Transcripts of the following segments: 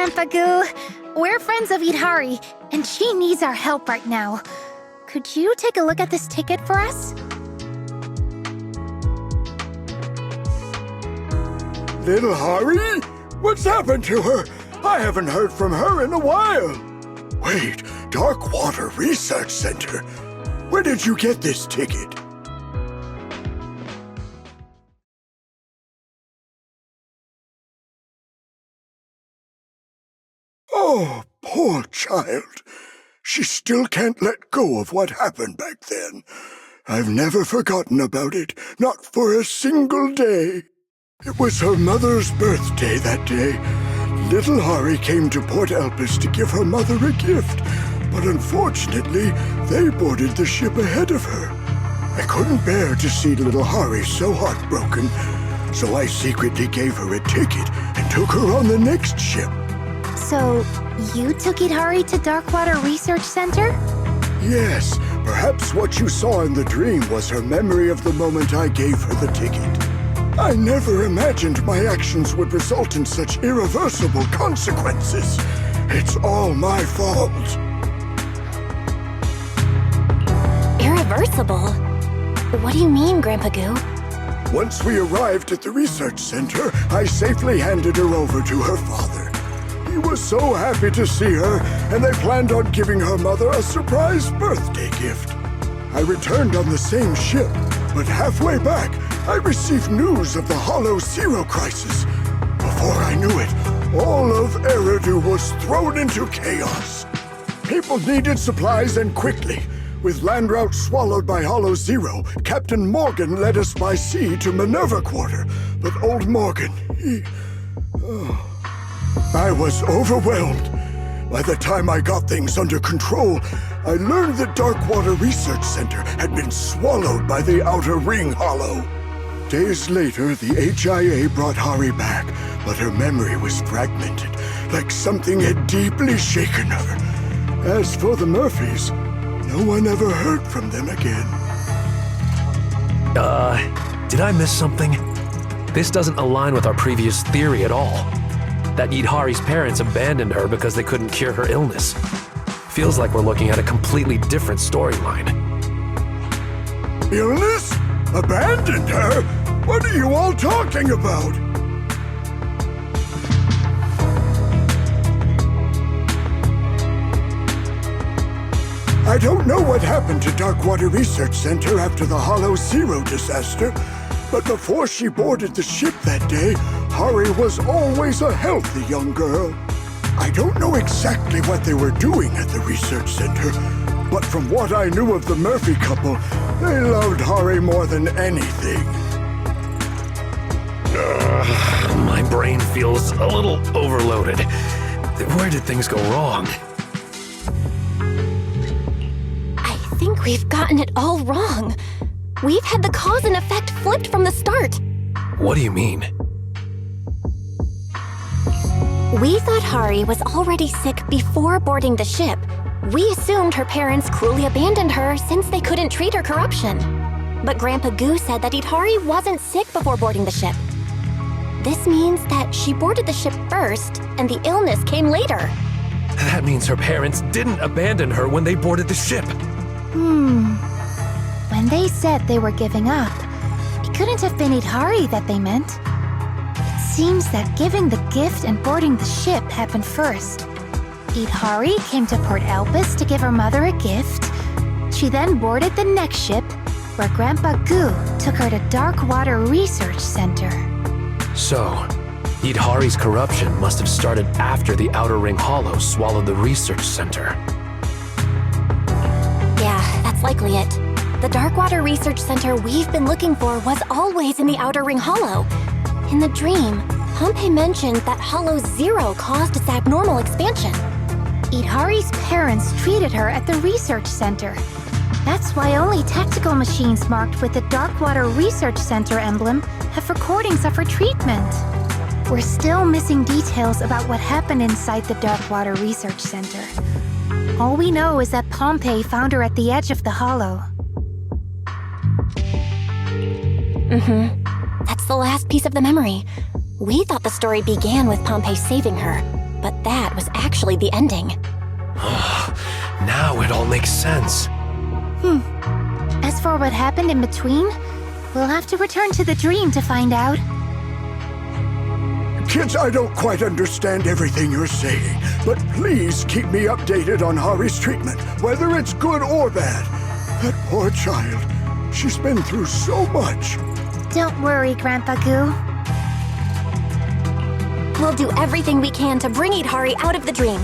Grandpa Goo. We're friends of Idhari, and she needs our help right now. Could you take a look at this ticket for us? Little Hari? What's happened to her? I haven't heard from her in a while. Wait, Darkwater Research Center. Where did you get this ticket? Oh, poor child. She still can't let go of what happened back then. I've never forgotten about it, not for a single day. It was her mother's birthday that day. Little Hari came to Port Elpis to give her mother a gift, but unfortunately, they boarded the ship ahead of her. I couldn't bear to see little Hari so heartbroken, so I secretly gave her a ticket and took her on the next ship. So, you took Idhari to Darkwater Research Center? Yes, perhaps what you saw in the dream was her memory of the moment I gave her the ticket. I never imagined my actions would result in such irreversible consequences. It's all my fault. Irreversible? What do you mean, Grandpa Goo? Once we arrived at the research center, I safely handed her over to her father. He was so happy to see her, and they planned on giving her mother a surprise birthday gift. I returned on the same ship, but halfway back, I received news of the Hollow Zero crisis. Before I knew it, all of Eridu was thrown into chaos. People needed supplies and quickly. With land routes swallowed by Hollow Zero, Captain Morgan led us by sea to Minerva Quarter. But old Morgan, I was overwhelmed. By the time I got things under control, I learned that Darkwater Research Center had been swallowed by the Outer Ring Hollow. Days later, the HIA brought Hari back, but her memory was fragmented, like something had deeply shaken her. As for the Murphys, no one ever heard from them again. Did I miss something? This doesn't align with our previous theory at all. That Idhari's parents abandoned her because they couldn't cure her illness. Feels like we're looking at a completely different storyline. Illness? Abandoned her? What are you all talking about? I don't know what happened to Darkwater Research Center after the Hollow Zero disaster, but before she boarded the ship that day, Hari was always a healthy young girl. I don't know exactly what they were doing at the research center, but from what I knew of the Murphy couple, they loved Hari more than anything. My brain feels a little overloaded. Where did things go wrong? I think we've gotten it all wrong. We've had the cause and effect flipped from the start. What do you mean? We thought Hari was already sick before boarding the ship. We assumed her parents cruelly abandoned her since they couldn't treat her corruption. But Grandpa Goo said that Idhari wasn't sick before boarding the ship. This means that she boarded the ship first, and the illness came later. That means her parents didn't abandon her when they boarded the ship. When they said they were giving up, it couldn't have been Idhari that they meant. It seems that giving the gift and boarding the ship happened first. Idhari came to Port Elpis to give her mother a gift. She then boarded the next ship, where Grandpa Goo took her to Darkwater Research Center. So, Idhari's corruption must have started after the Outer Ring Hollow swallowed the research center. Yeah, that's likely it. The Darkwater Research Center we've been looking for was always in the Outer Ring Hollow. In the dream, Pompey mentioned that Hollow Zero caused its abnormal expansion. Idhari's parents treated her at the research center. That's why only tactical machines marked with the Darkwater Research Center emblem have recordings of her treatment. We're still missing details about what happened inside the Darkwater Research Center. All we know is that Pompey found her at the edge of the hollow. That's the last piece of the memory. We thought the story began with Pompey saving her. But that was actually the ending. Now it all makes sense. As for what happened in between, we'll have to return to the dream to find out. Kids, I don't quite understand everything you're saying, but please keep me updated on Hari's treatment, whether it's good or bad. That poor child. She's been through so much. Don't worry, Grandpa Goo. We'll do everything we can to bring Hari out of the dream.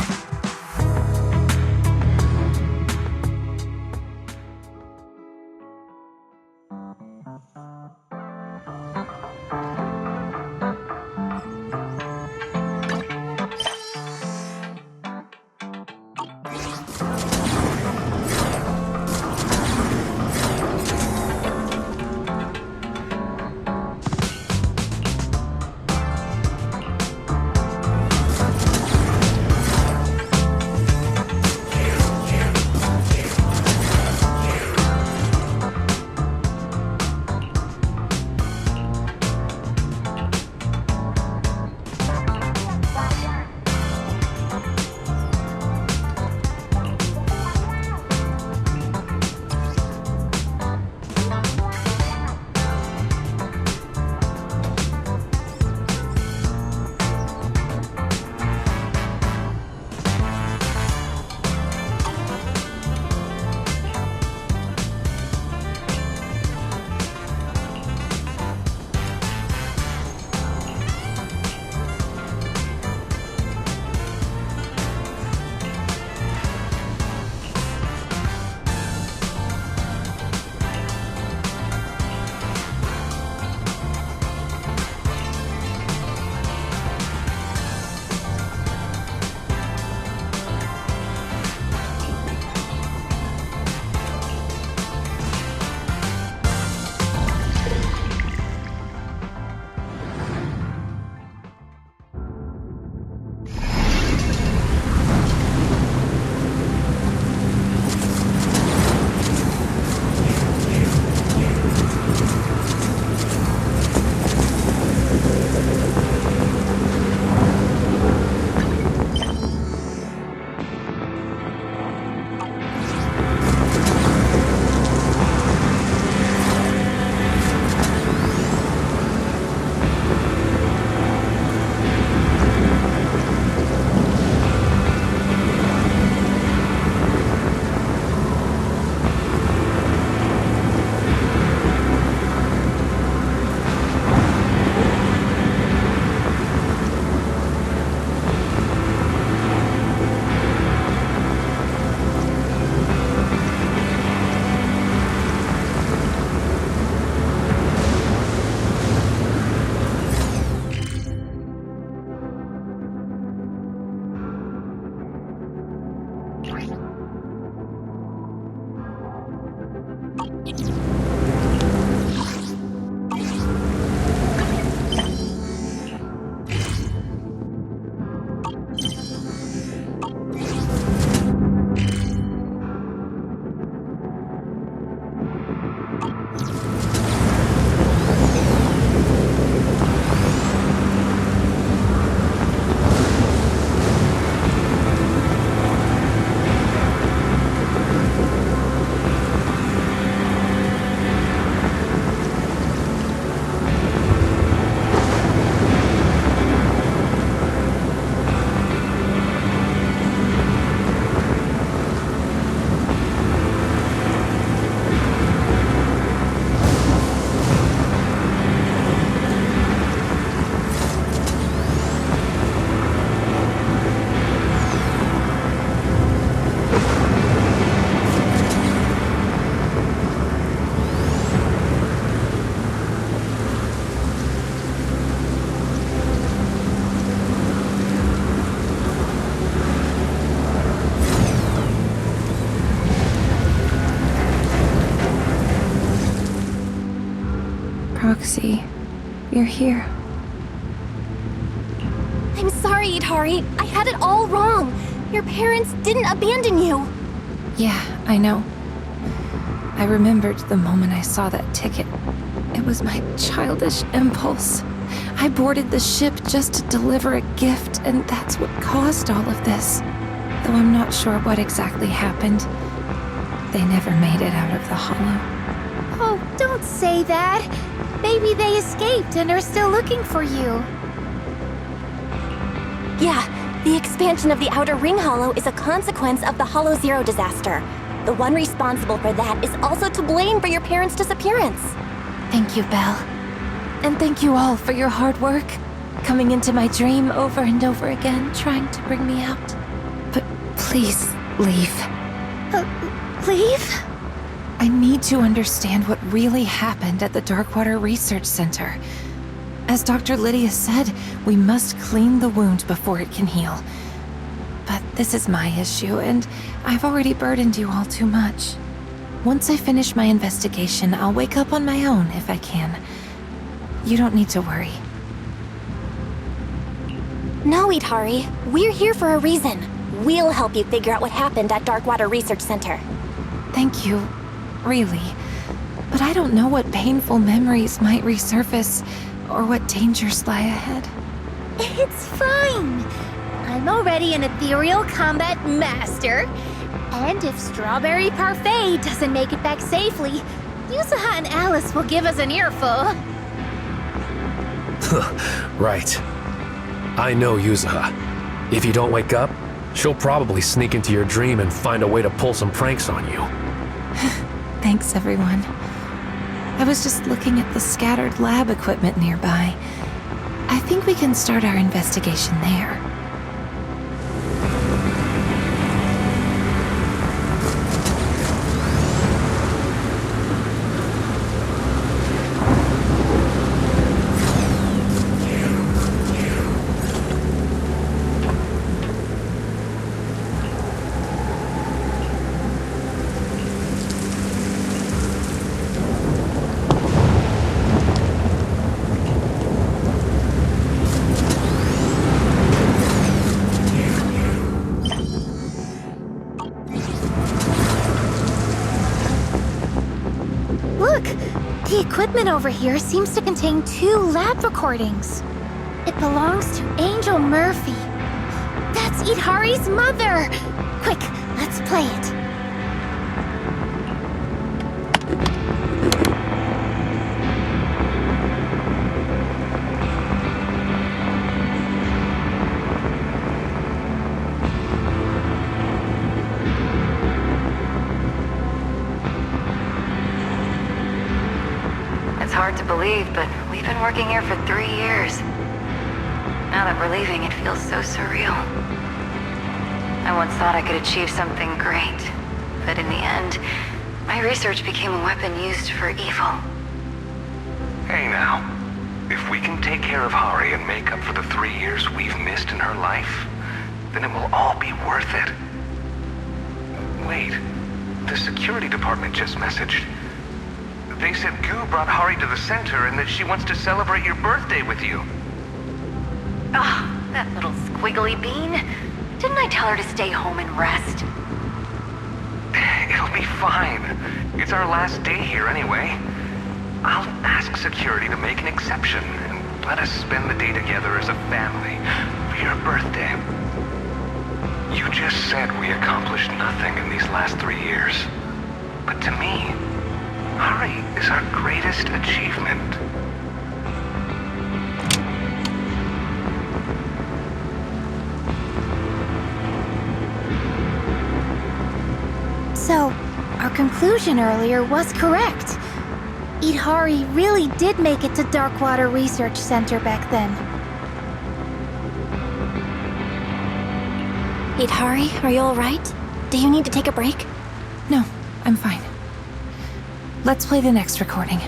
Roxy, you're here. I'm sorry, Hari. I had it all wrong. Your parents didn't abandon you. Yeah, I know. I remembered the moment I saw that ticket. It was my childish impulse. I boarded the ship just to deliver a gift, and that's what caused all of this. Though I'm not sure what exactly happened. They never made it out of the hollow. Oh, don't say that. Maybe they escaped and are still looking for you. Yeah, the expansion of the Outer Ring Hollow is a consequence of the Hollow Zero disaster. The one responsible for that is also to blame for your parents' disappearance. Thank you, Belle. And thank you all for your hard work. Coming into my dream over and over again, trying to bring me out. But please, leave. Leave? I need to understand what really happened at the Darkwater Research Center. As Dr. Lydia said, we must clean the wound before it can heal. But this is my issue, and I've already burdened you all too much. Once I finish my investigation, I'll wake up on my own if I can. You don't need to worry. No, Idhari. We're here for a reason. We'll help you figure out what happened at Darkwater Research Center. Thank you. Really. But I don't know what painful memories might resurface, or what dangers lie ahead. It's fine. I'm already an ethereal combat master. And if Strawberry Parfait doesn't make it back safely, Yuzuha and Alice will give us an earful. Right. I know Yuzuha. If you don't wake up, she'll probably sneak into your dream and find a way to pull some pranks on you. Thanks, everyone. I was just looking at the scattered lab equipment nearby. I think we can start our investigation there. The equipment over here seems to contain 2 lab recordings. It belongs to Angel Murphy. That's Idhari's mother! Quick, let's play it. It's hard to believe, but we've been working here for 3 years. Now that we're leaving, it feels so surreal. I once thought I could achieve something great, but in the end, my research became a weapon used for evil. Hey now, if we can take care of Hari and make up for the 3 years we've missed in her life, then it will all be worth it. Wait, the security department just messaged. They said Goo brought Hari to the center and that she wants to celebrate your birthday with you. Ah, that little squiggly bean. Didn't I tell her to stay home and rest? It'll be fine. It's our last day here anyway. I'll ask security to make an exception and let us spend the day together as a family for your birthday. You just said we accomplished nothing in these last 3 years. But to me, Hari is our greatest achievement. So, our conclusion earlier was correct. Idhari really did make it to Darkwater Research Center back then. Idhari, are you alright? Do you need to take a break? No, I'm fine. Let's play the next recording.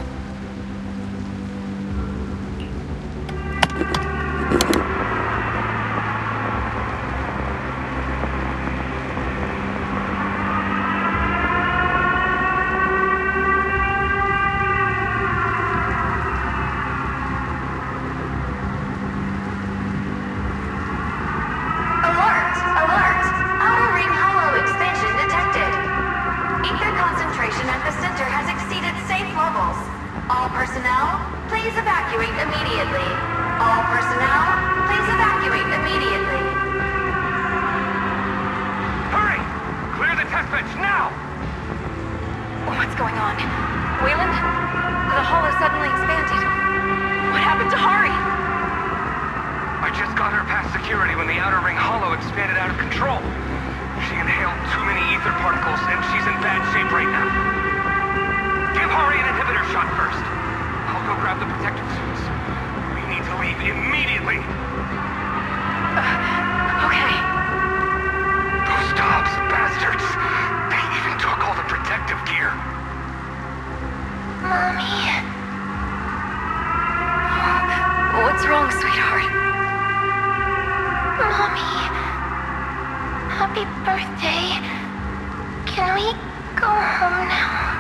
Alert! Alert! Outer Ring Hollow expansion detected. Ether concentration at the center has exceeded safe levels. evacuate immediately. All personnel, please evacuate immediately. Hurry! Clear the test bench now! What's going on? Wayland? The hollow suddenly expanded. What happened to Hari? I just got her past security when the outer ring hollow expanded out of control. She inhaled too many ether particles, and she's in bad shape right now. Give Hari an inhibitor shot first. I'll go grab the protective suits. We need to leave immediately. Okay. Those Dobbs bastards. They even took all the protective gear. Mommy. What's wrong, sweetheart? Mommy. Happy birthday. Can we go home now?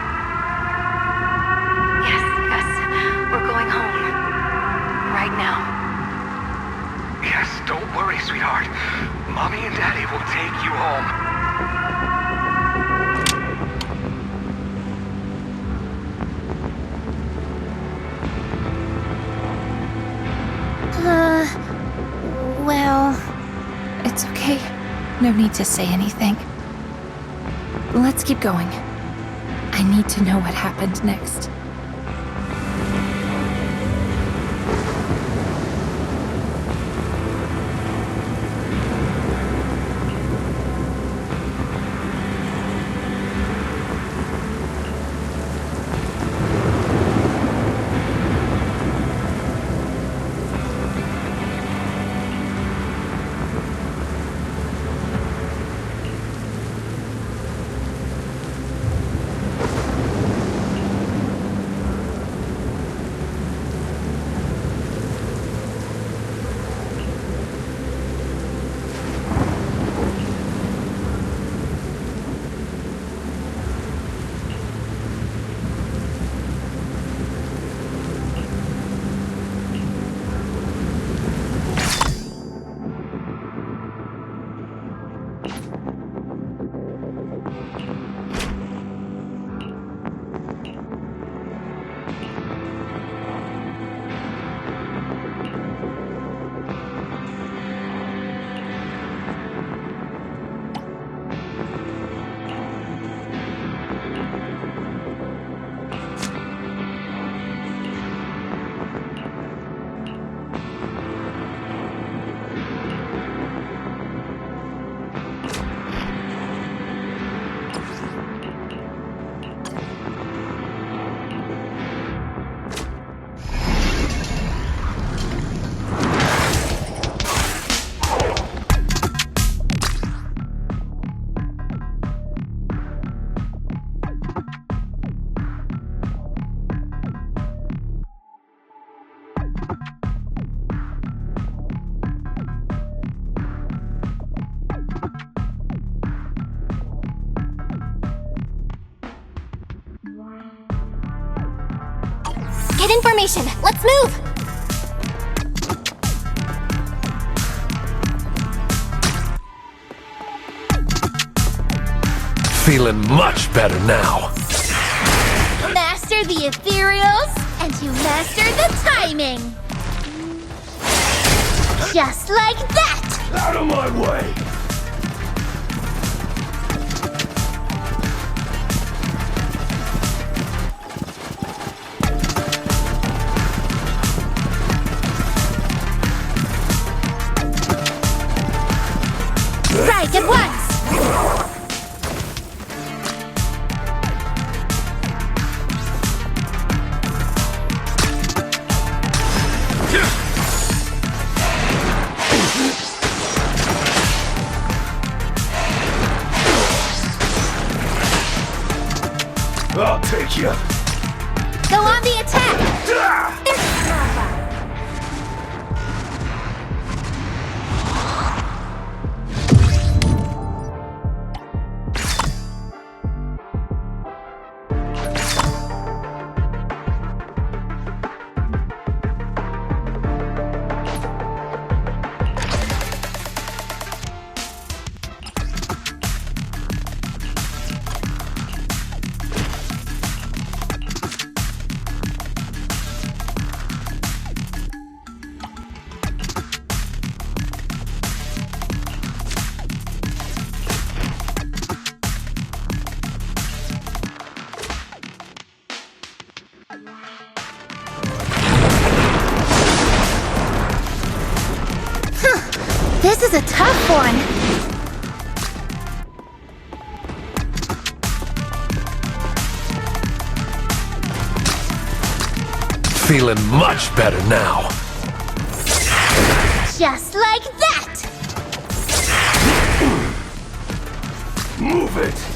Yes, we're going home. Right now. Yes, don't worry, sweetheart. Mommy and Daddy will take you home. Well... It's okay. No need to say anything. Let's keep going. I need to know what happened next. Get information! Let's move! Feeling much better now. Master the ethereals, and you master the timing! Just like that! Out of my way! Right at once! I'll take you. Go on the attack! This is a tough one. Feeling much better now. Just like that! Move it!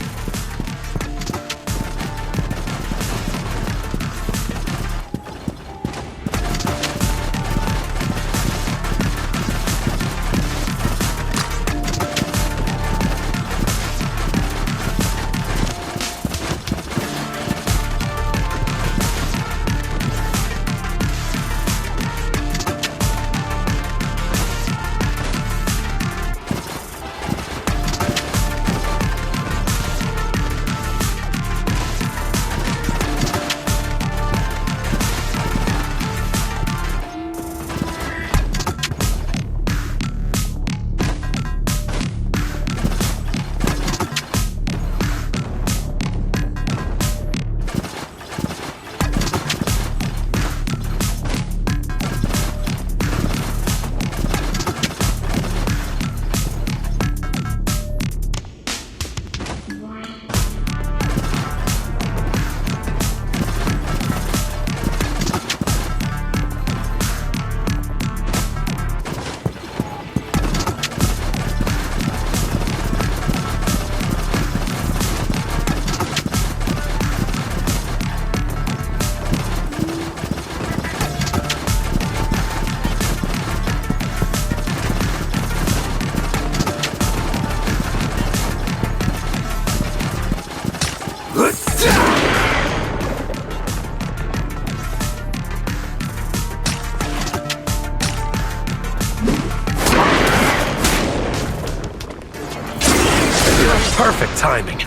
Perfect timing.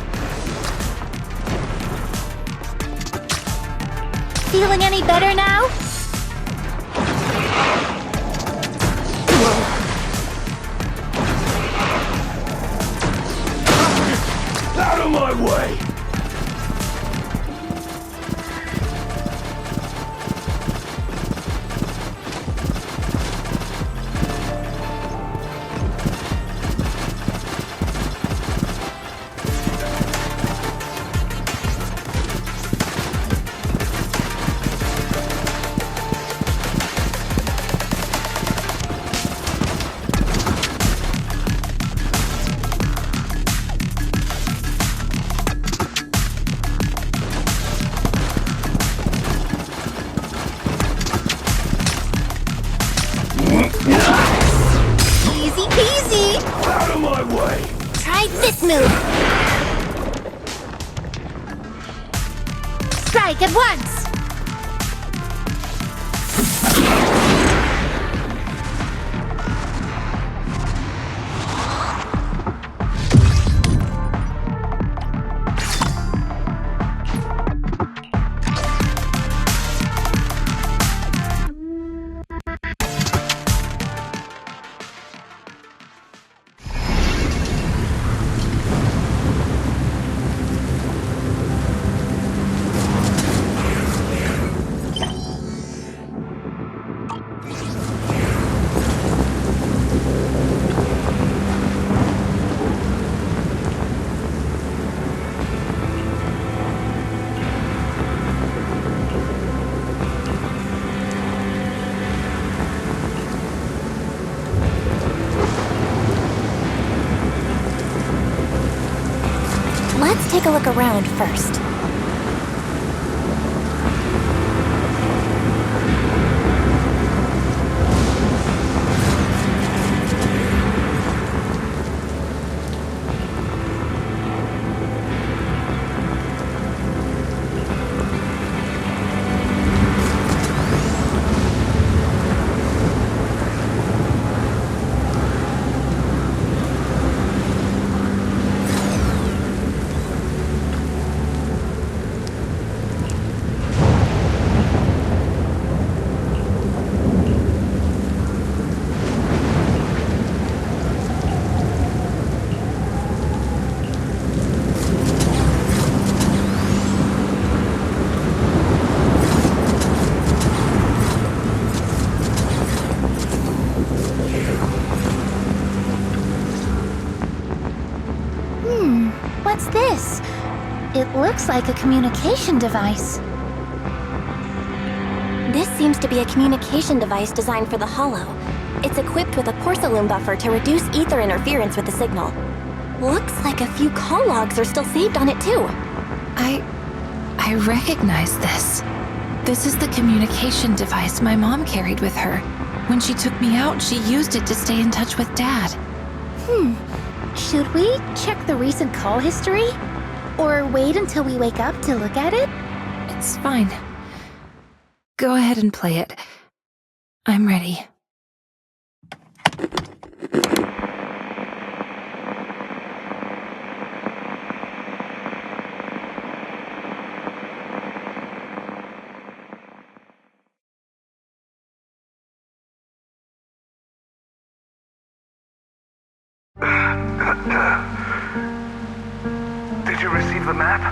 Feeling any better now? Out of my way! Easy peasy! Out of my way! Try this move! Strike at once! Let's take a look around first. this? It looks like a communication device. This seems to be a communication device designed for the Hollow. It's equipped with a porcelain buffer to reduce ether interference with the signal. Looks like a few call logs are still saved on it too. I recognize this. This is the communication device my mom carried with her. When she took me out, she used it to stay in touch with Dad. Should we check the recent call history? Or wait until we wake up to look at it? It's fine. Go ahead and play it. I'm ready. Did you receive the map?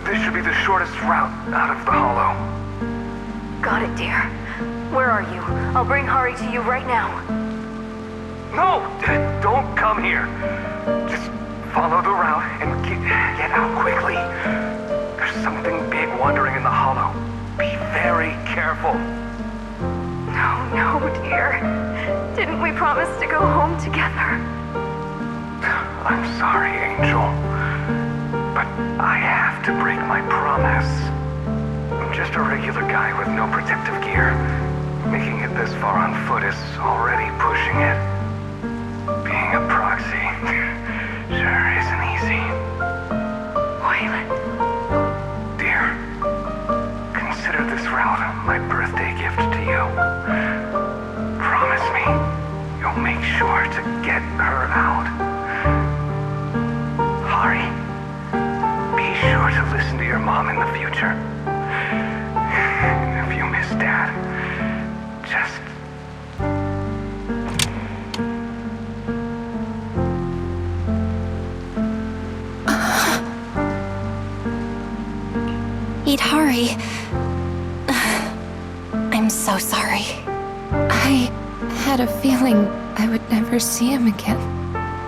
This should be the shortest route out of the Hollow. Got it, dear. Where are you? I'll bring Hari to you right now. No! Don't come here. Just follow the route and get out quickly. There's something big wandering in the Hollow. Be very careful. No, dear. Didn't we promise to go home together? I'm sorry, Angel. But I have to break my promise. I'm just a regular guy with no protective gear. Making it this far on foot is already pushing it. Being a proxy sure isn't easy. Waylon. Dear, consider this route my birthday gift to you. Promise me you'll make sure to get her out. Hari, be sure to listen to your mom in the future. If you miss Dad, just... Eat Hari. I'm so sorry. I had a feeling I would never see him again.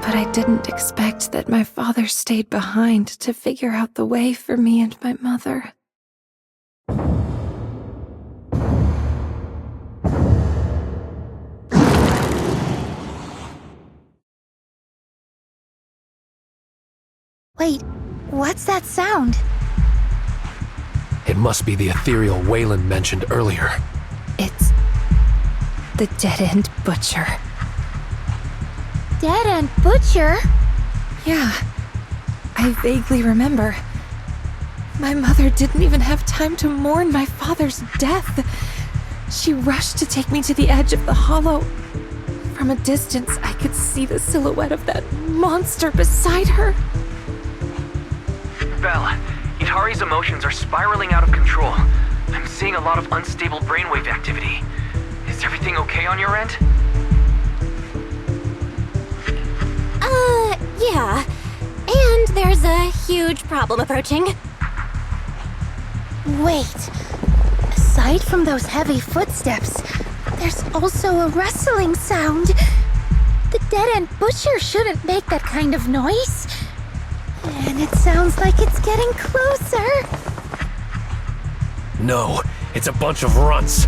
But I didn't expect that my father stayed behind to figure out the way for me and my mother. Wait, what's that sound? It must be the ethereal Waylon mentioned earlier. It's the dead-end butcher. Dead-end butcher? Yeah, I vaguely remember. My mother didn't even have time to mourn my father's death. She rushed to take me to the edge of the Hollow. From a distance, I could see the silhouette of that monster beside her. Belle, Itari's emotions are spiraling out of control. I'm seeing a lot of unstable brainwave activity. Is everything okay on your end? Yeah. And there's a huge problem approaching. Wait. Aside from those heavy footsteps, there's also a rustling sound. The dead-end butcher shouldn't make that kind of noise. And it sounds like it's getting closer. No, it's a bunch of runts.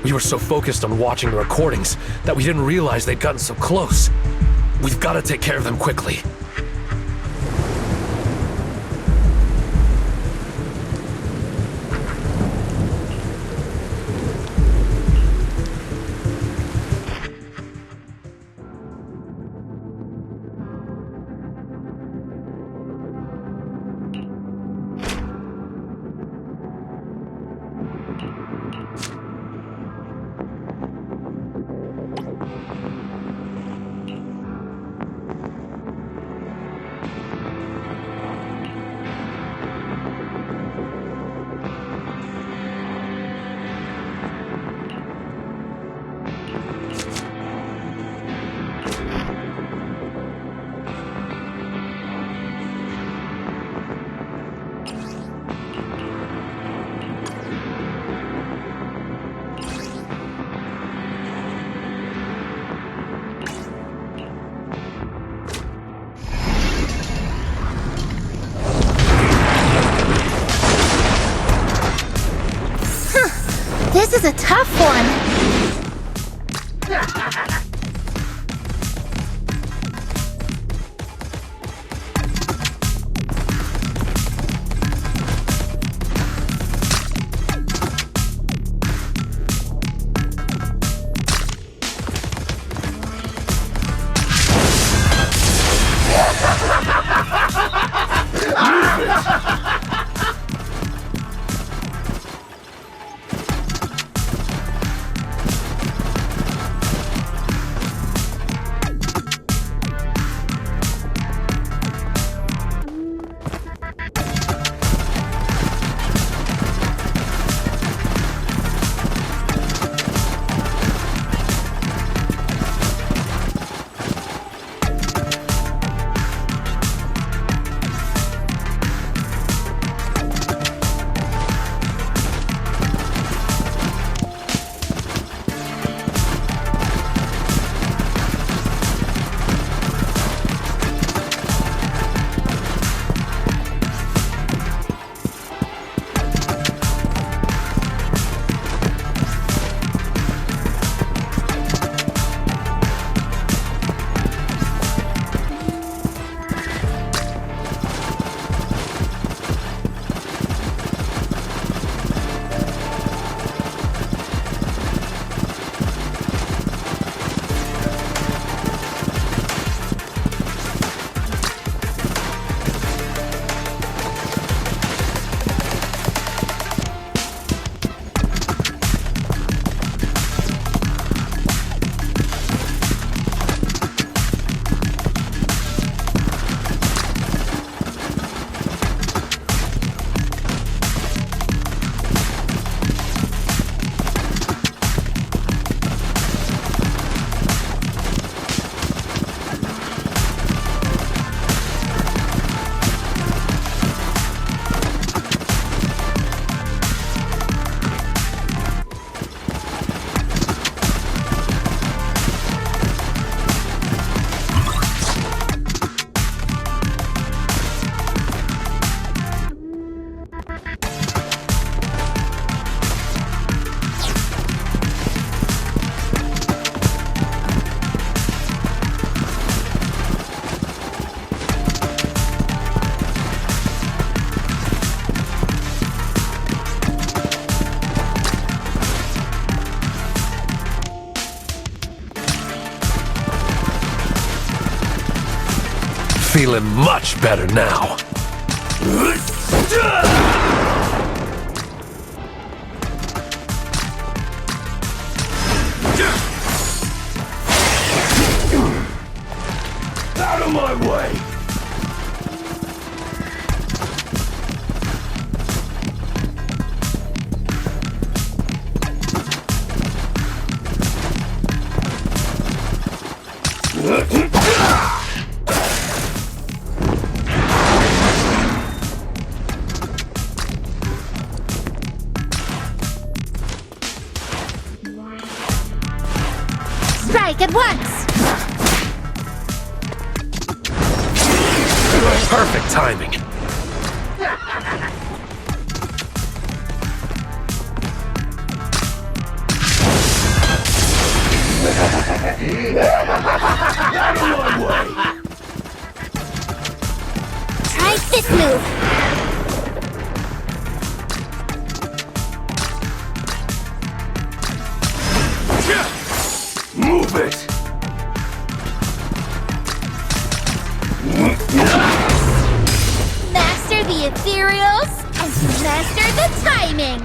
We were so focused on watching the recordings that we didn't realize they'd gotten so close. We've got to take care of them quickly. tough one. Feeling much better now. Out of my way! Strike at once! Perfect timing. Out of my way! Try this move! Move it! Master the ethereals and master the timing!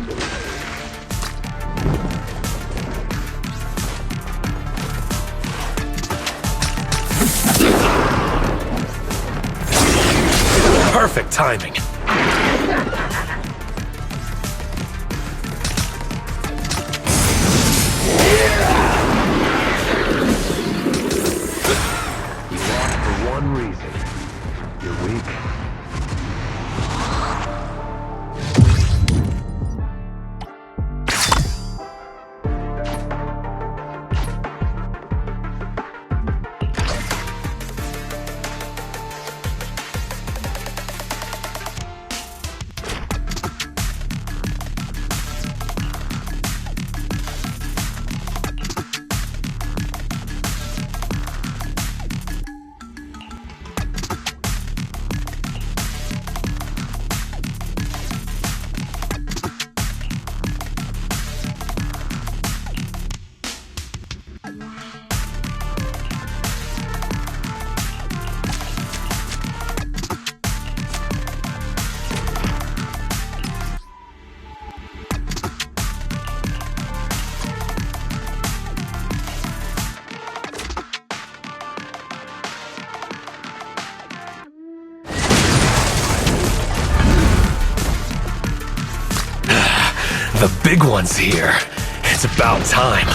Perfect timing. You lost for one reason. You're weak. big one's here. It's about time.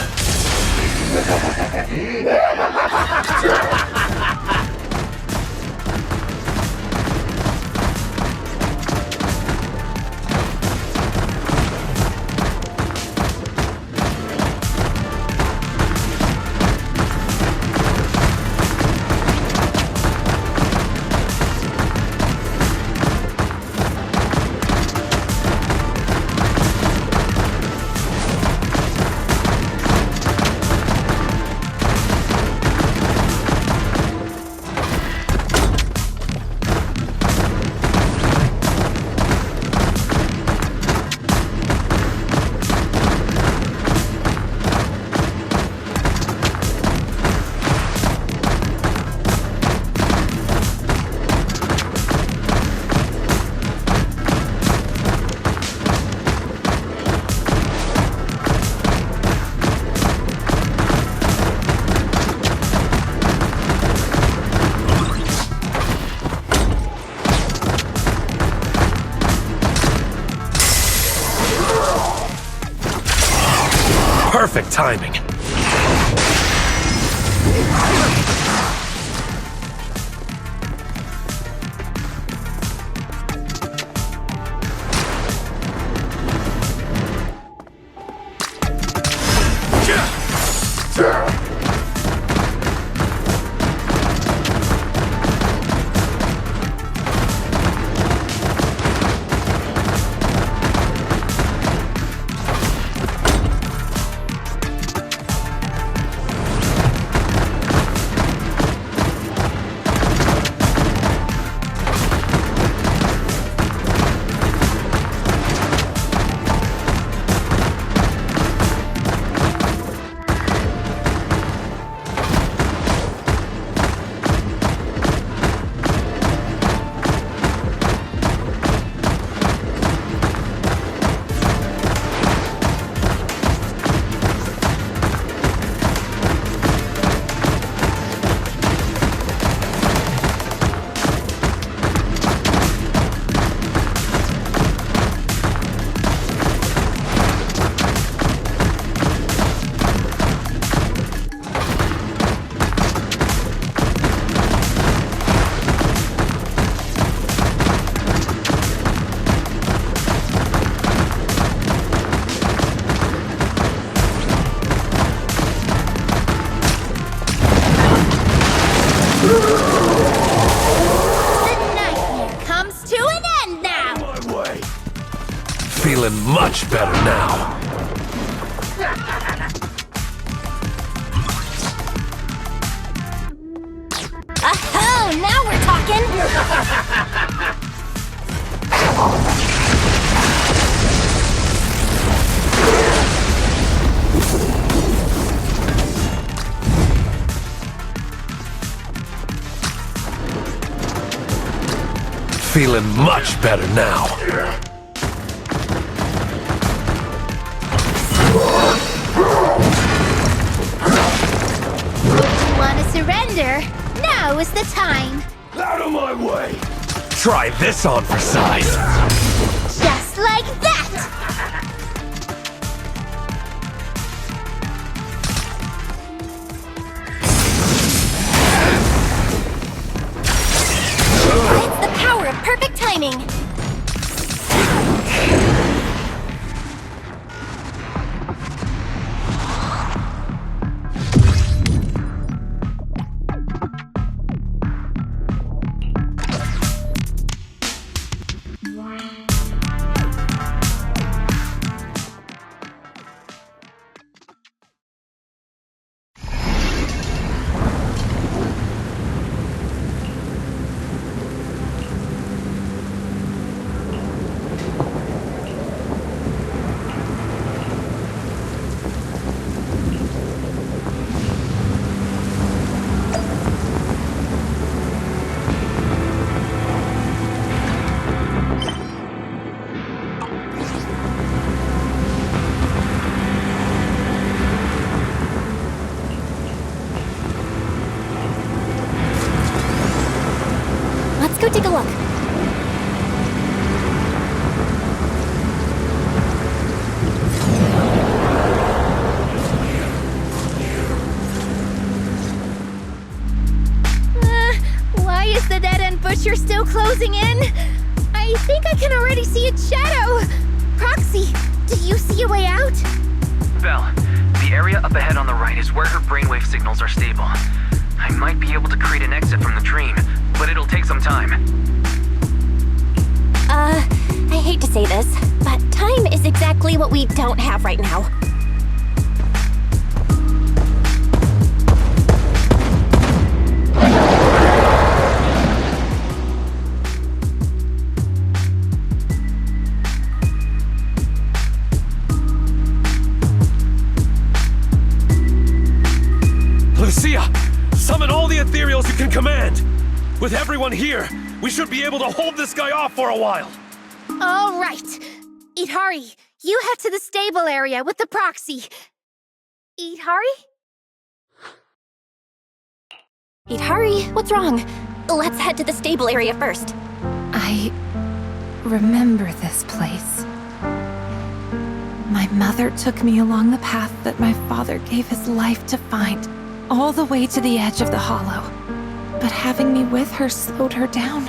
Perfect timing. Feeling much better now. Oh, now we're talking! Feeling much better now. Want to surrender? Now is the time. Out of my way! Try this on for size. Just like that! It's the power of perfect timing! fissure still closing in? I think I can already see its shadow. Proxy, do you see a way out? Belle, the area up ahead on the right is where her brainwave signals are stable. I might be able to create an exit from the dream, but it'll take some time. I hate to say this, but time is exactly what we don't have right now. Lucia, summon all the ethereals you can command. With everyone here, we should be able to hold this guy off for a while. All right. Idhari, you head to the stable area with the proxy. Idhari? Idhari, what's wrong? Let's head to the stable area first. I remember this place. My mother took me along the path that my father gave his life to find, all the way to the edge of the hollow. But having me with her slowed her down.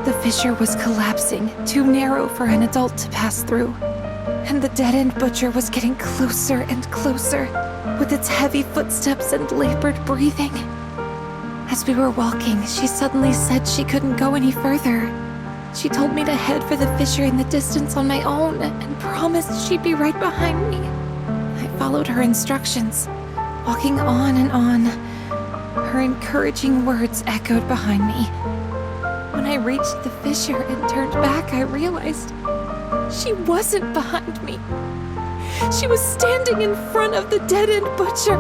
The fissure was collapsing, too narrow for an adult to pass through. And the dead-end butcher was getting closer and closer, with its heavy footsteps and labored breathing. As we were walking, she suddenly said she couldn't go any further. She told me to head for the fissure in the distance on my own, and promised she'd be right behind me. I followed her instructions, walking on and on. Her encouraging words echoed behind me. When I reached the fissure and turned back, I realized she wasn't behind me. She was standing in front of the dead-end butcher,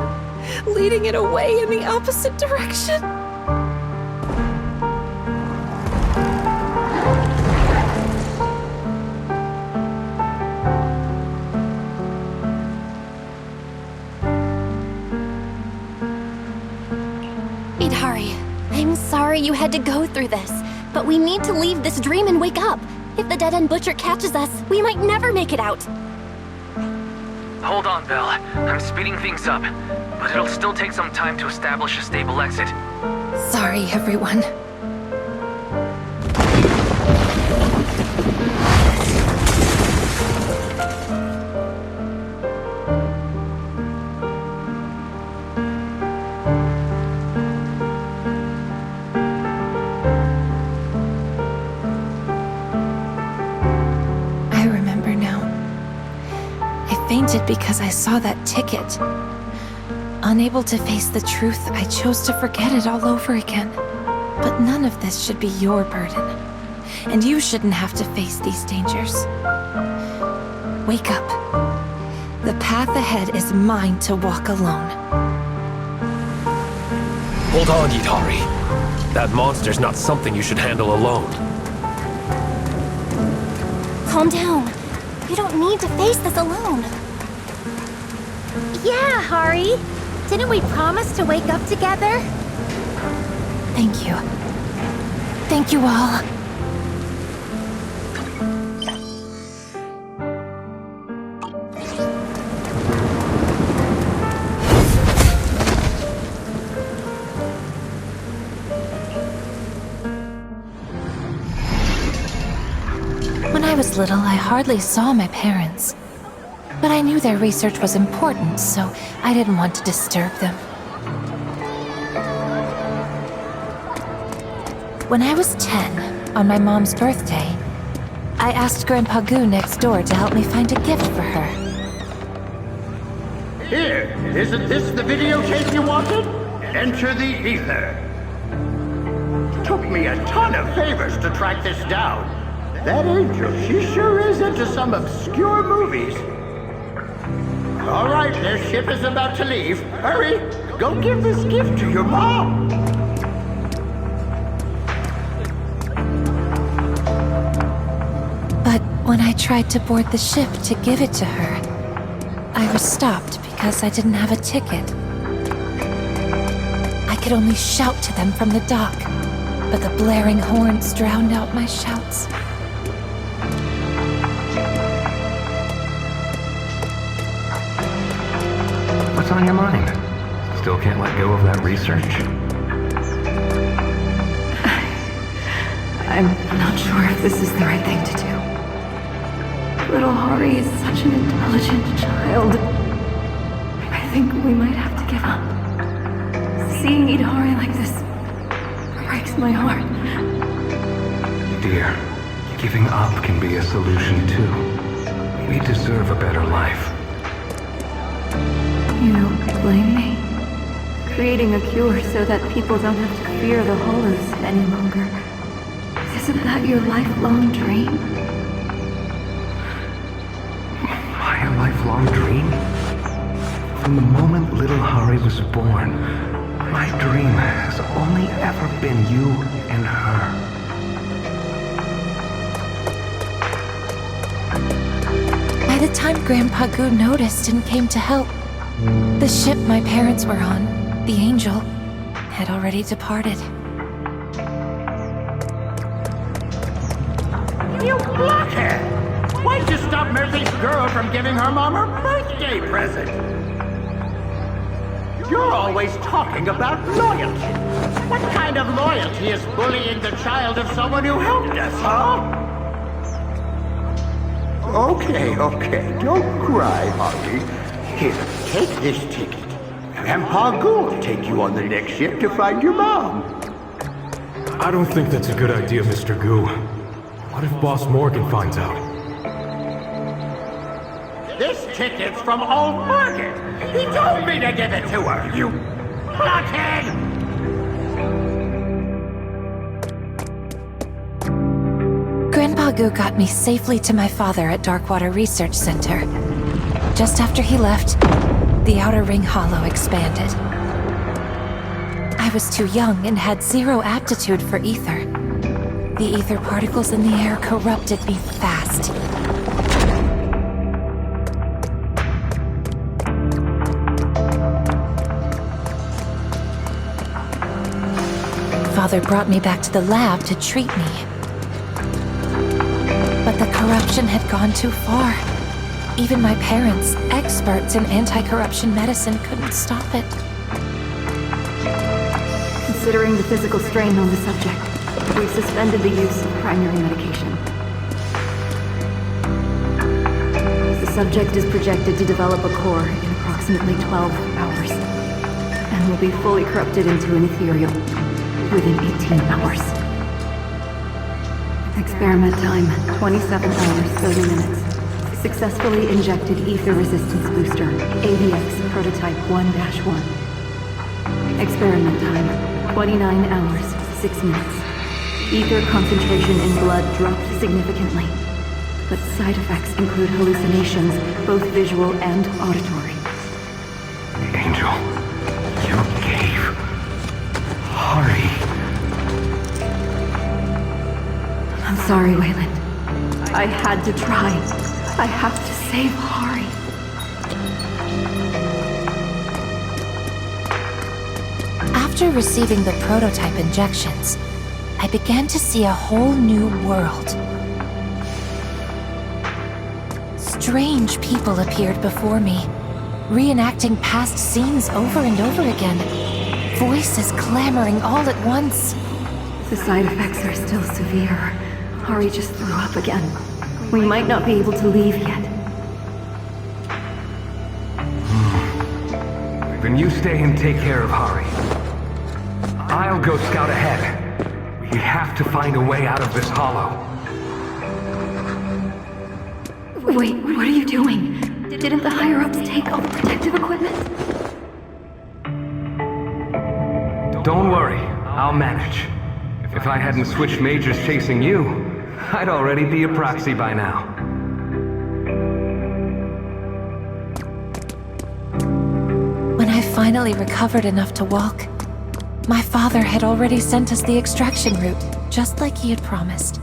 leading it away in the opposite direction. Idhari, I'm sorry you had to go through this, but we need to leave this dream and wake up. If the dead-end butcher catches us, we might never make it out. Hold on, Belle. I'm speeding things up, but it'll still take some time to establish a stable exit. Sorry, everyone. Because I saw that ticket. Unable to face the truth, I chose to forget it all over again. But none of this should be your burden. And you shouldn't have to face these dangers. Wake up. The path ahead is mine to walk alone. Hold on, Idhari. That monster's not something you should handle alone. Calm down. You don't need to face this alone. Yeah, Hari. Didn't we promise to wake up together? Thank you. Thank you all. When I was little, I hardly saw my parents. But I knew their research was important, so I didn't want to disturb them. When I was 10, on my mom's birthday, I asked Grandpa Goo next door to help me find a gift for her. Here, isn't this the videotape you wanted? Enter the ether. Took me a ton of favors to track this down. That angel, she sure is into some obscure movies. All right, their ship is about to leave. Hurry, go give this gift to your mom. But when I tried to board the ship to give it to her, I was stopped because I didn't have a ticket. I could only shout to them from the dock, but the blaring horns drowned out my shouts. What's on your mind? Still can't let go of that research? I'm not sure if this is the right thing to do. Little Hari is such an intelligent child. I think we might have to give up. Seeing Idahari like this breaks my heart. Dear, giving up can be a solution too. We deserve a better life. You don't blame me? Creating a cure so that people don't have to fear the hollows any longer. Isn't that your lifelong dream? My lifelong dream? From the moment little Hari was born, my dream has only ever been you and her. By the time Grandpa Goo noticed and came to help, the ship my parents were on, the Angel, had already departed. You blockhead! Why'd you stop Murphy's girl from giving her mom her birthday present? You're always talking about loyalty. What kind of loyalty is bullying the child of someone who helped us, huh? Okay, don't cry, Hari. Here, take this ticket. Grandpa Goo will take you on the next ship to find your mom. I don't think that's a good idea, Mr. Goo. What if Boss Morgan finds out? This ticket's from old Morgan. He told me to give it to her, you blockhead! Grandpa Goo got me safely to my father at Darkwater Research Center. Just after he left, the Outer Ring Hollow expanded. I was too young and had zero aptitude for ether. The ether particles in the air corrupted me fast. Father brought me back to the lab to treat me. But the corruption had gone too far. Even my parents, experts in anti-corruption medicine, couldn't stop it. Considering the physical strain on the subject, we've suspended the use of primary medication. The subject is projected to develop a core in approximately 12 hours, and will be fully corrupted into an ethereal within 18 hours. Experiment time, 27 hours, 30 minutes. Successfully injected ether resistance booster, AVX prototype 1-1. Experiment time, 29 hours, 6 minutes. Ether concentration in blood dropped significantly, but side effects include hallucinations, both visual and auditory. Angel, you gave Hari. I'm sorry, Wayland. I had to try. I have to save Hari. After receiving the prototype injections, I began to see a whole new world. Strange people appeared before me, reenacting past scenes over and over again. Voices clamoring all at once. The side effects are still severe. Hari just threw up again. We might not be able to leave yet. Then you stay and take care of Hari. I'll go scout ahead. We have to find a way out of this hollow. Wait, what are you doing? Didn't the higher-ups take all the protective equipment? Don't worry, I'll manage. If I hadn't switched majors chasing you, I'd already be a proxy by now. When I finally recovered enough to walk, my father had already sent us the extraction route, just like he had promised.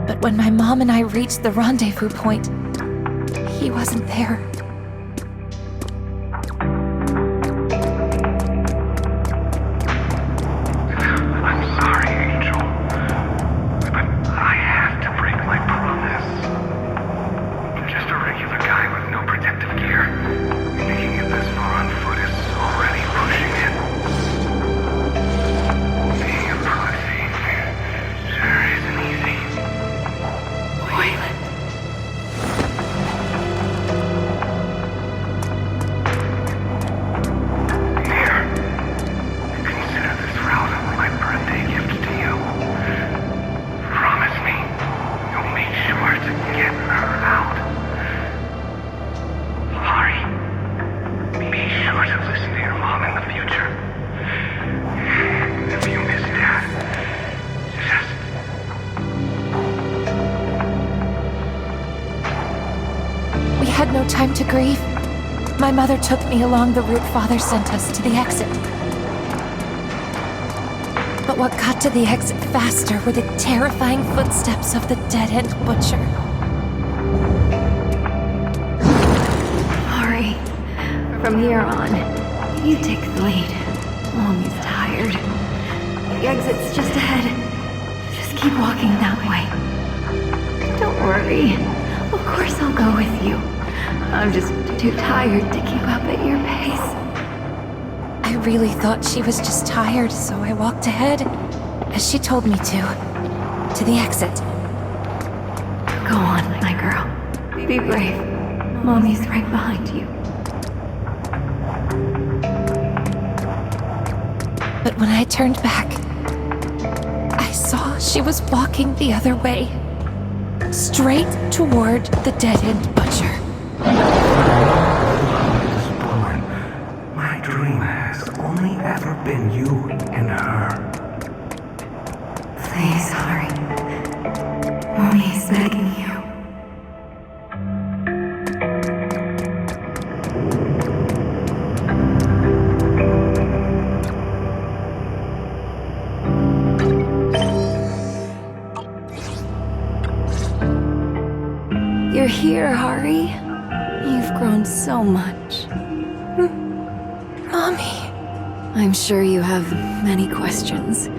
But when my mom and I reached the rendezvous point, he wasn't there. I'm sorry, Angel. But I have to break my promise. I'm just a regular guy with no protective gear. Making it this far on foot is already pushing it. Being a time to grieve. My mother took me along the route Father sent us to the exit. But what got to the exit faster were the terrifying footsteps of the dead-end butcher. Ari, from here on, you take the lead. Mommy's tired. The exit's just ahead. Just keep walking that way. Don't worry. Of course I'll go with you. I'm just too tired to keep up at your pace. I really thought she was just tired, so I walked ahead, as she told me to the exit. Go on, my girl. Be brave. Mommy's right behind you. But when I turned back, I saw she was walking the other way, straight toward the dead-end butcher. My dream has only ever been you and her. Please, Ari. Mommy's begging you. You're here, Ari. You've grown so much. Mommy. I'm sure you have many questions.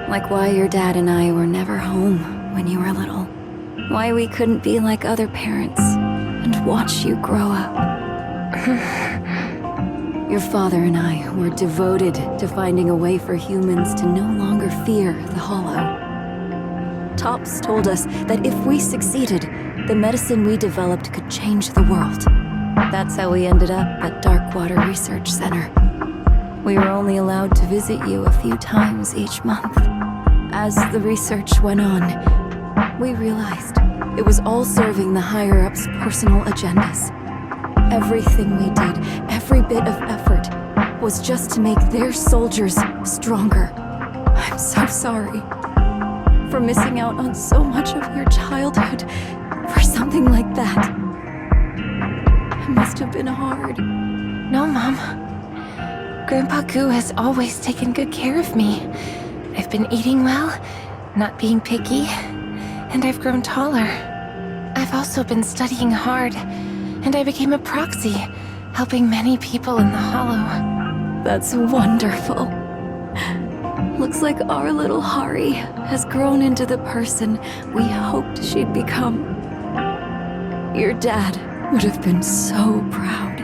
Like why your dad and I were never home when you were little. Why we couldn't be like other parents and watch you grow up. Your father and I were devoted to finding a way for humans to no longer fear the Hollow. Tops told us that if we succeeded, the medicine we developed could change the world. That's how we ended up at Darkwater Research Center. We were only allowed to visit you a few times each month. As the research went on, we realized it was all serving the higher-ups' personal agendas. Everything we did, every bit of effort, was just to make their soldiers stronger. I'm so sorry for missing out on so much of your childhood for something like that. It must have been hard. No, Mom. Grandpa Goo has always taken good care of me. I've been eating well, not being picky, and I've grown taller. I've also been studying hard, and I became a proxy, helping many people in the Hollow. That's wonderful. Looks like our little Hari has grown into the person we hoped she'd become. Your dad would have been so proud.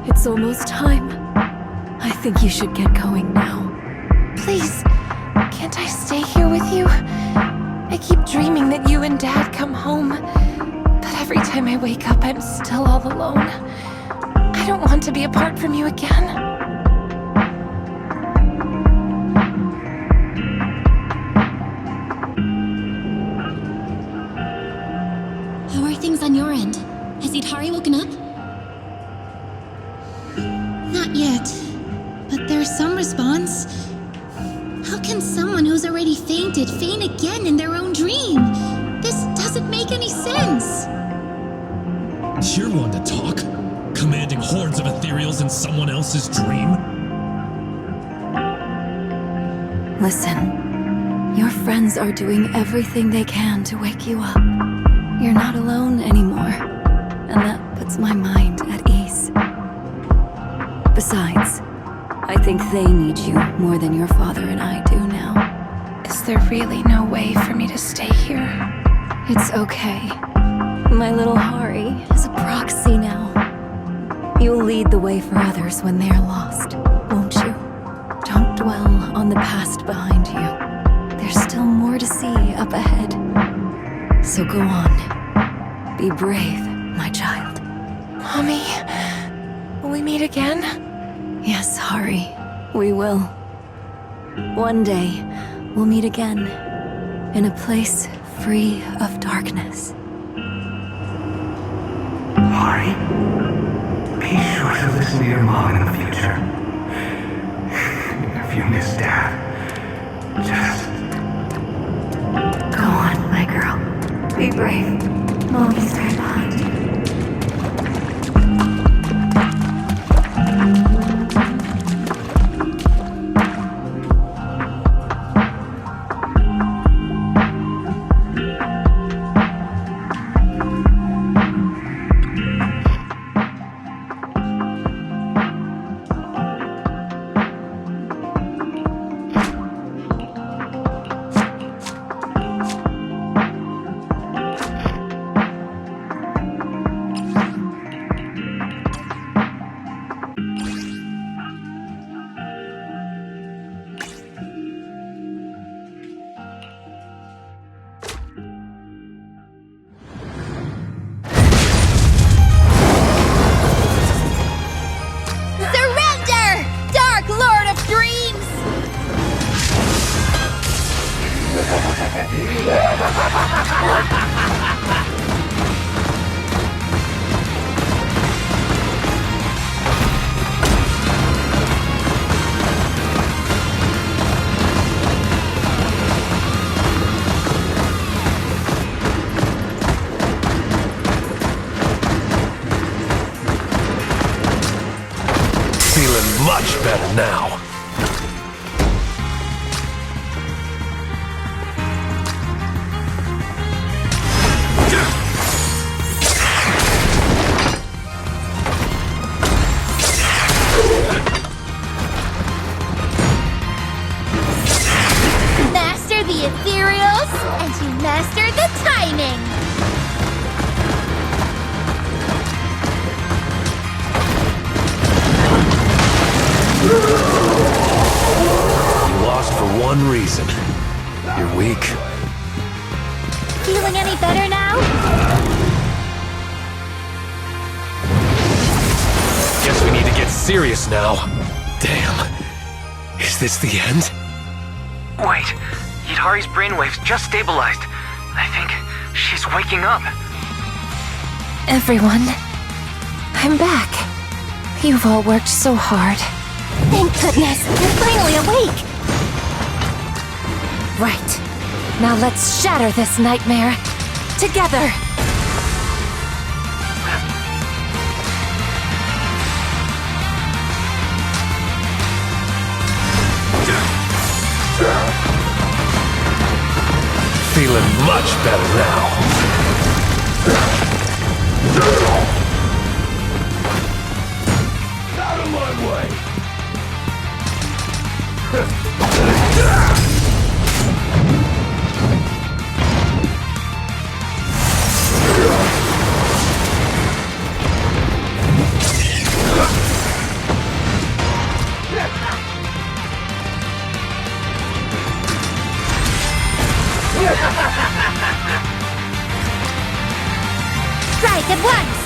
It's almost time. I think you should get going now. Please, can't I stay here with you? I keep dreaming that you and Dad come home, but every time I wake up, I'm still all alone. I don't want to be apart from you again. How are things on your end? Has Idhari woken up? Not yet, but there's some response. How can someone who's already fainted faint again in their own dream? This doesn't make any sense. You're one to talk. Commanding hordes of ethereals in someone else's dream? Listen, your friends are doing everything they can to wake you up. You're not alone anymore, and that puts my mind at ease. Besides, I think they need you more than your father and I do now. Is there really no way for me to stay here? It's okay. My little Hari is a proxy now. You'll lead the way for others when they're lost, won't you? Don't dwell on the past behind you. There's still more to see up ahead. So go on. Be brave, my child. Mommy, will we meet again? Yes, Hari, we will. One day, we'll meet again, in a place free of darkness. Ari, be sure to listen to your mom in the future. you miss Dad. Just... Go on, my girl. Be brave. Mommy's right behind you. Feeling much better now. Master the ethereals, and you master the timing! You lost for one reason. You're weak. Feeling any better now? Guess we need to get serious now. Damn. Is this the end? Wait, Yidhari's brainwaves just stabilized. I think she's waking up. Everyone, I'm back. You've all worked so hard. Thank goodness, you're finally awake! Right. Now let's shatter this nightmare. Together! Feeling much better now. Out of my way! Strike at once!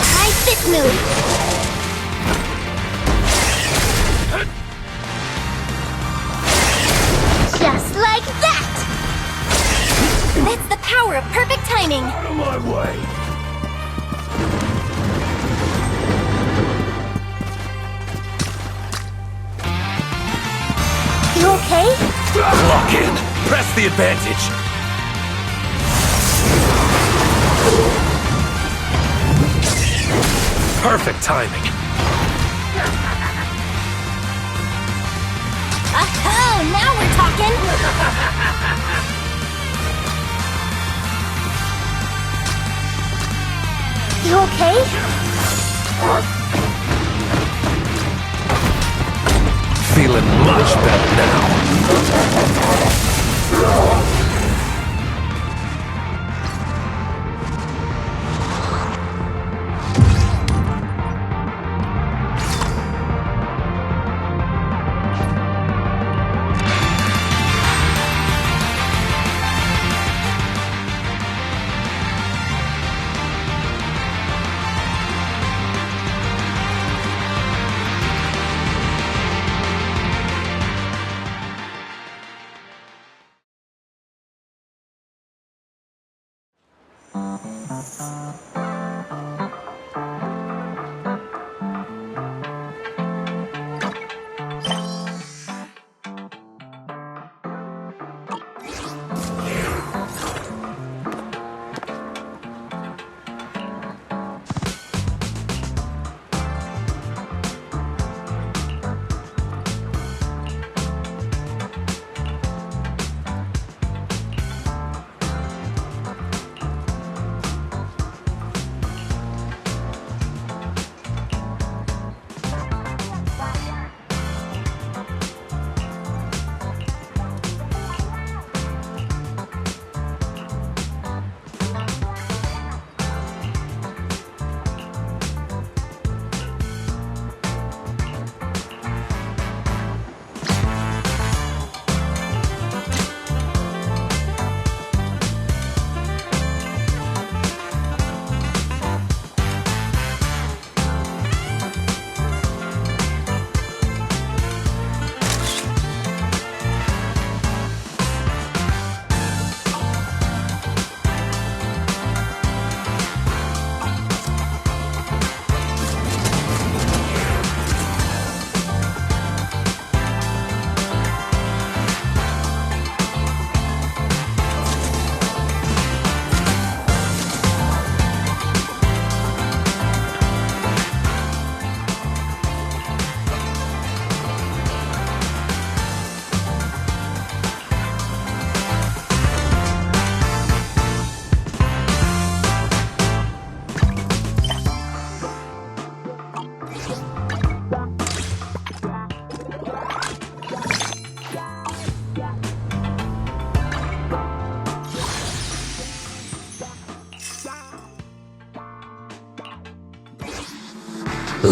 Try this move! Just like that! That's the power of perfect timing! Out of my way! You okay? Lock in! Press the advantage! Perfect timing! Oh, now we're talking! You okay? Feeling much better now.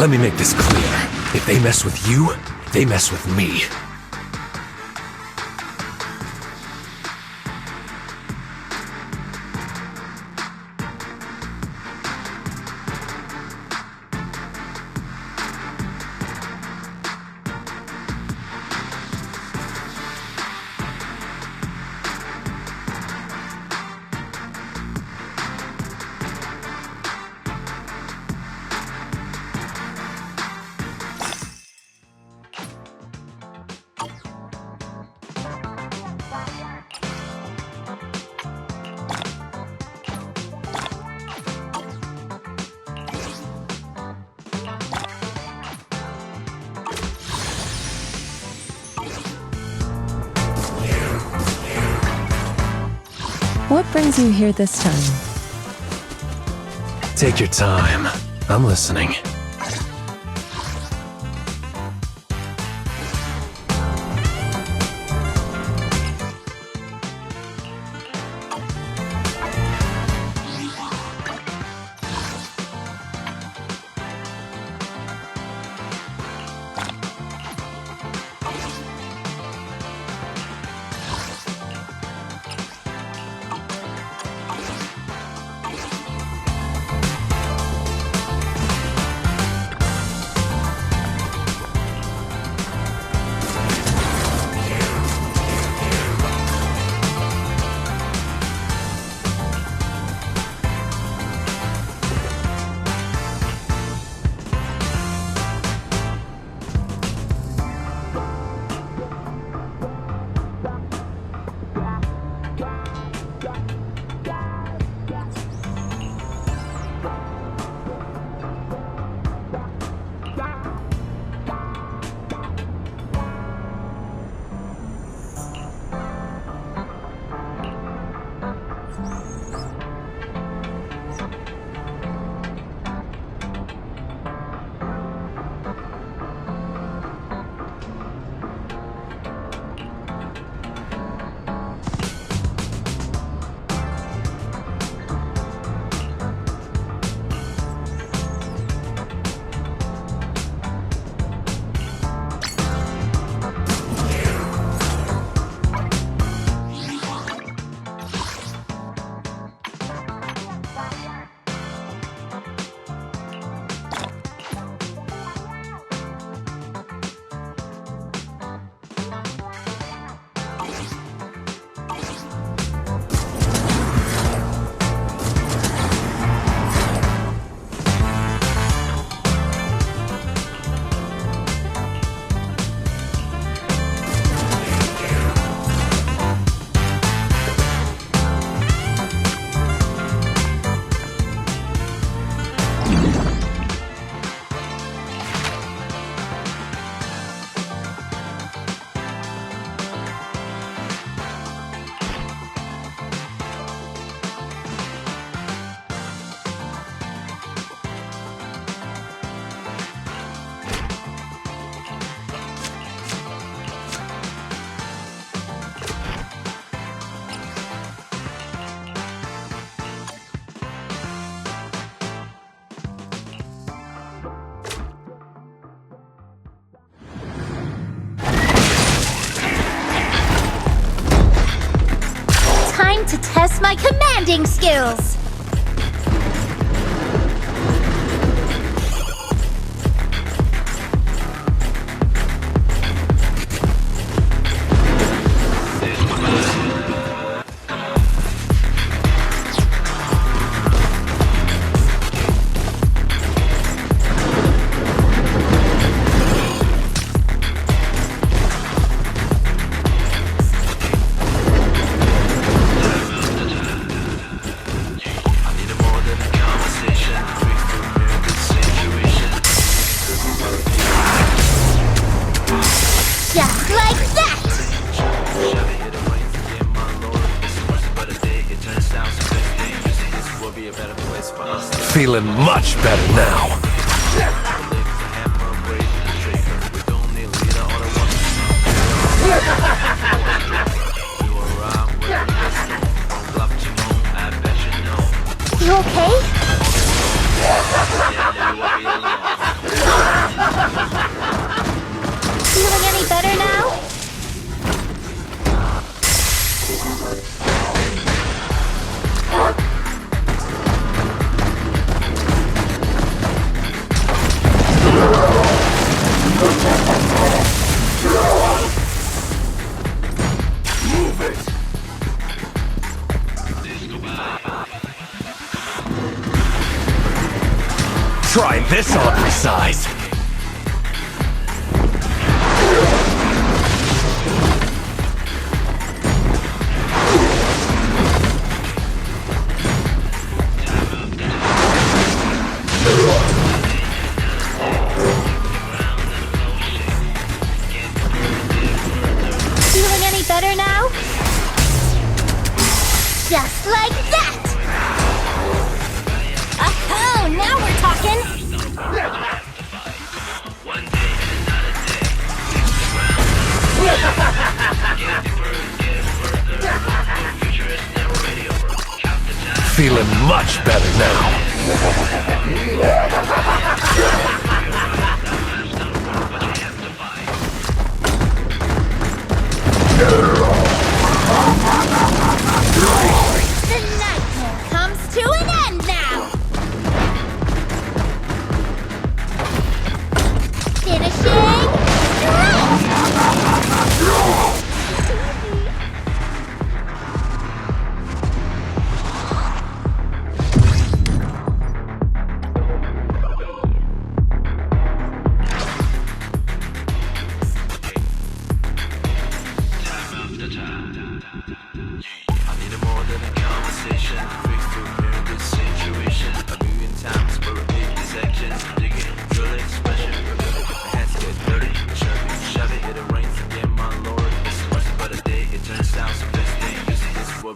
Let me make this clear. If they mess with you, they mess with me. What brings you here this time? Take your time. I'm listening. To test my commanding skills! Feeling much better now. You okay? Move it! Try this on for size. Feeling any better now? Just like that! Oh, now we're talking! Feeling much better now. The nightmare comes to an end now! Finishing strike!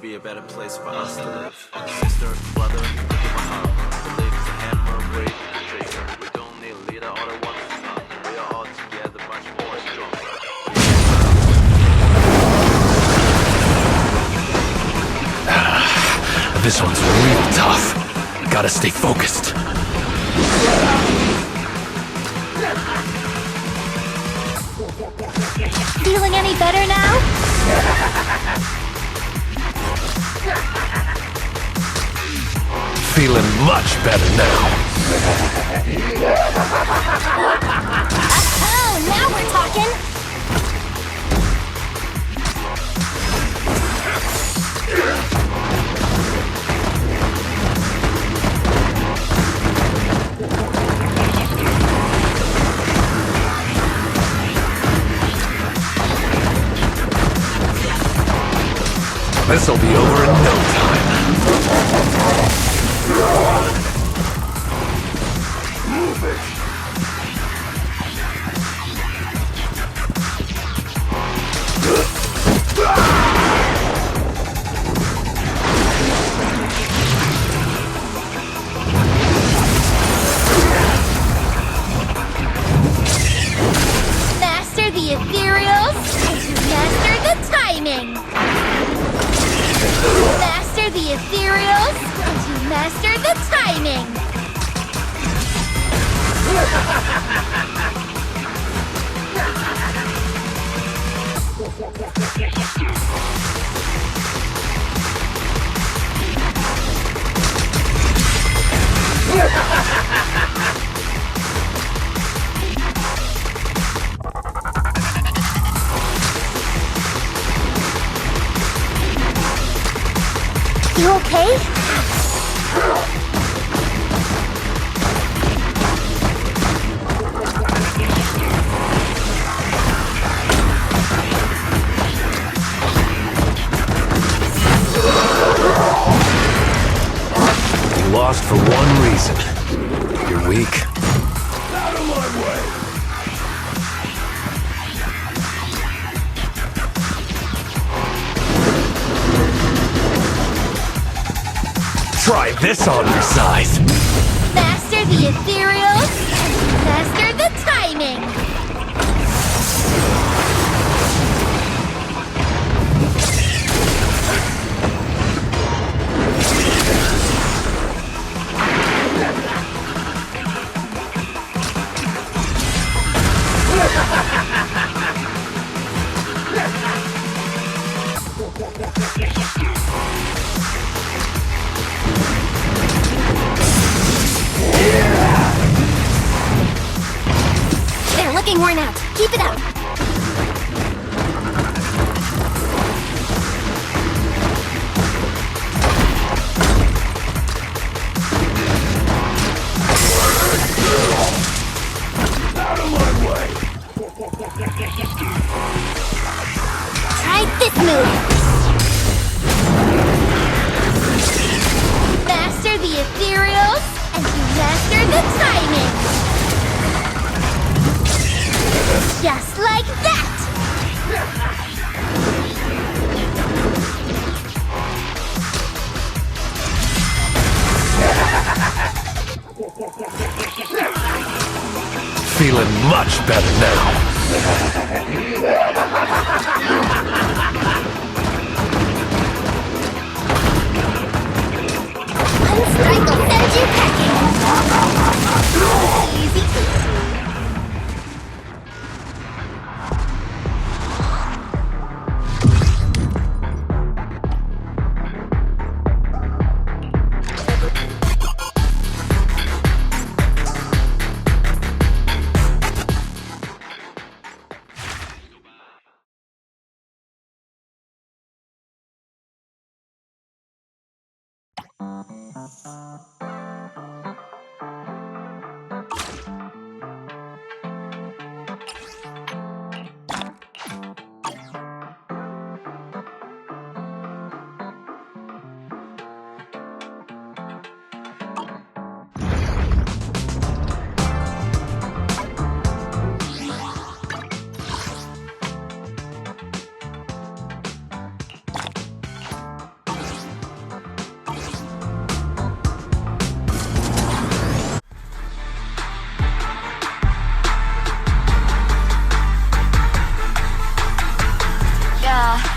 Be a better place for us to live. Sister, brother, look at my heart. Believe it's a hammer, break the trigger. We don't need a leader, all at once. We are all together, much more stronger. This one's real tough. Gotta stay focused. Feeling any better now? Feeling much better now. Oh, now we're talking! This'll be over in no time. Move it! Master the ethereals, and to master the timing! Master the ethereals, and to master the timing! You okay? You lost for one reason. You're weak. Out of my way! Try this on for size. Master the ethereals, and to master the timing! They're looking looking worn out. Keep it up. Out of my way! Try this move. Master the ethereals, and you master the timing. Just like that! Feeling much better now. One strike will send you packing. Easy peasy.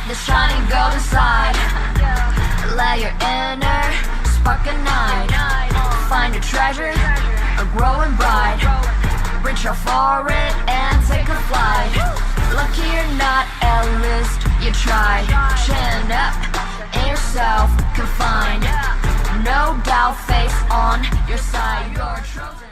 The shining golden side. Let your inner spark ignite. Find a treasure, a growing bright. Reach out for it and take a flight. Lucky you're not, at least you tried. Chin up, in yourself confined. No doubt, face on your side. You're chosen.